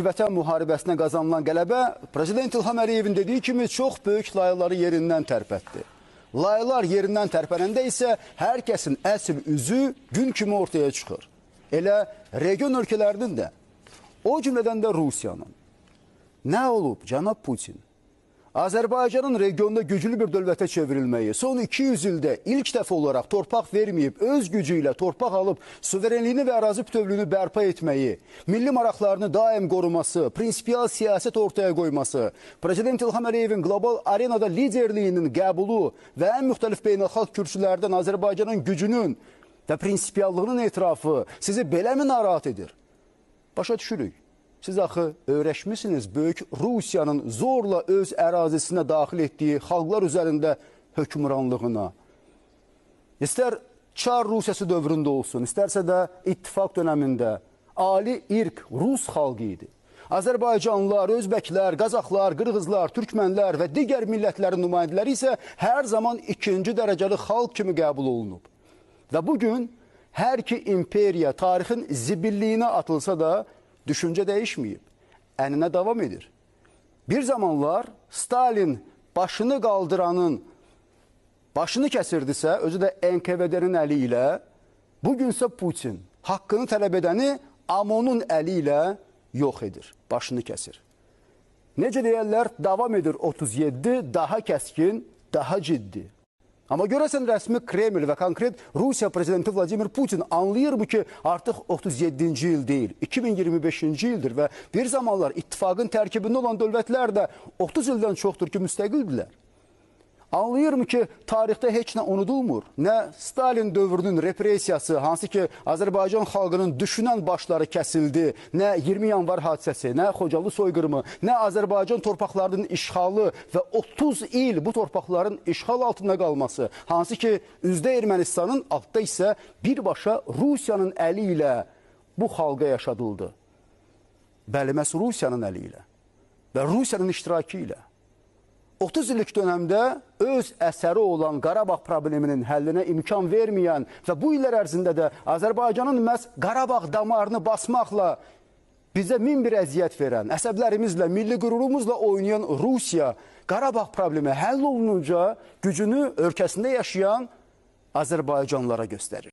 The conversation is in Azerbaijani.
Vətən müharibəsinə qazanılan qələbə Prezident İlham Əliyevin dediyi kimi çox böyük layıqları yerindən tərpətdi. Layıqlar yerindən tərpənəndə isə hər kəsin əsl üzü gün kimi ortaya çıxır. Elə region ölkələrinin də, o cümlədən də Rusiyanın. Nə olub, cənab Putin? Azərbaycanın regionda güclü bir dövlətə çevrilməyi, son 200 ildə ilk dəfə olaraq torpaq verməyib, öz gücü ilə torpaq alıb, suverenliyini və ərazi bütövlüyünü bərpa etməyi, milli maraqlarını daim qoruması, prinsipial siyasət ortaya qoyması, Prezident İlham Əliyevin qlobal arenada liderliyinin qəbulu və ən müxtəlif beynəlxalq kürsülərdən Azərbaycanın gücünün və prinsipiallığının etirafı sizi beləmi narahat edir? Başa düşürük. Siz axı öyrəşmişsiniz böyük Rusiyanın zorla öz ərazisinə daxil etdiyi xalqlar üzərində hökmranlığına. İstər Çar Rusiyası dövründə olsun, istərsə də ittifaq dönəmində ali irq Rus xalqı idi. Azərbaycanlılar, Özbəklər, Qazaxlar, Qırğızlar, Türkmənlər və digər millətlərin nümayəndələri isə hər zaman ikinci dərəcəli xalq kimi qəbul olunub. Və bugün hər iki imperiya tarixin zibilliyinə atılsa da düşüncə dəyişməyib, əninə davam edir. Bir zamanlar Stalin başını qaldıranın başını kəsirdisə, özü də NKVD-nin əli ilə, bugünsə Putin haqqını tələb edəni AMON-un əli ilə yox edir, başını kəsir. Necə deyərlər, davam edir 37, daha kəskin, daha ciddi. Amma görəsən rəsmi Kreml və konkret Rusiya prezidenti Vladimir Putin anlayır ki, artıq 37-ci il deyil, 2025-ci ildir və bir zamanlar ittifaqın tərkibində olan dövlətlər də 30 ildən çoxdur ki, müstəqildirlər. Anlayırmı ki, tarixdə heç nə unudulmur. Nə Stalin dövrünün repressiyası, hansı ki, Azərbaycan xalqının düşünən başları kəsildi, nə 20 yanvar hadisəsi, nə Xocalı soyqırımı, nə Azərbaycan torpaqlarının işğalı və 30 il bu torpaqların işğal altında qalması, hansı ki, üzdə Ermənistanın, altda isə birbaşa Rusiyanın əli ilə bu xalqa yaşadıldı. Bəli, məhz Rusiyanın əli ilə və Rusiyanın iştirakı ilə. 30 illik dönəmdə öz əsəri olan Qarabağ probleminin həllinə imkan verməyən və bu illər ərzində də Azərbaycanın məhz Qarabağ damarını basmaqla bizə min bir əziyyət verən, əsəblərimizlə, milli qürurumuzla oynayan Rusiya Qarabağ problemi həll olununca gücünü ölkəsində yaşayan Azərbaycanlılara göstərir.